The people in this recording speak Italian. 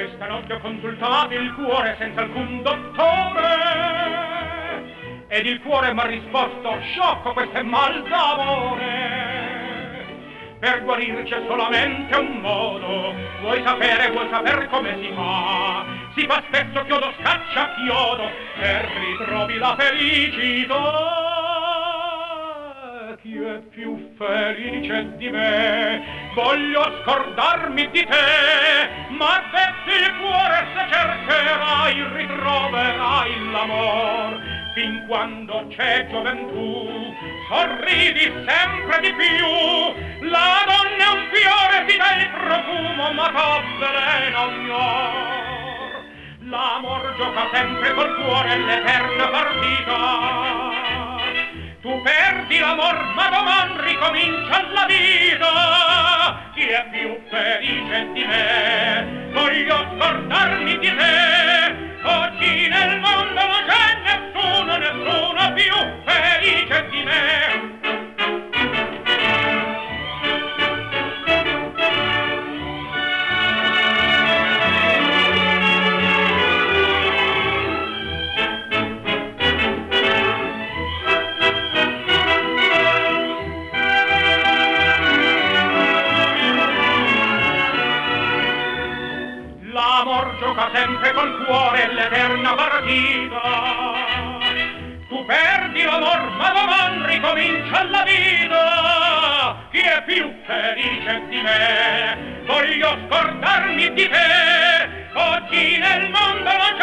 Questa notte ho consultato il cuore senza alcun dottore, ed il cuore m'ha risposto: sciocco, questo è mal d'amore. Per guarir c'è solamente un modo, vuoi saper come si fa? Si fa spesso chiodo scaccia chiodo e ritrovi la felicità. Chi è più felice di me? Voglio scordarmi di te, ma detti il cuore se cercherai, ritroverai l'amor. Fin quando c'è gioventù, sorridi sempre di più. La donna è un fiore, ti dà il profumo, ma t'avvelena ogni or. L'amor gioca sempre col cuore l'eterna partita. Tu perdi l'amor, ma doman ricomincia la vita. Chi è più felice di me? Voglio scordarmi di te. Oggi nel mondo non c'è nessuno più felice di me. L'amor gioca sempre col cuore l'eterna partita. Tu perdi l'amor, ma doman ricomincia la vita. Chi è più felice di me? Voglio scordarmi di te. Oggi nel mondo non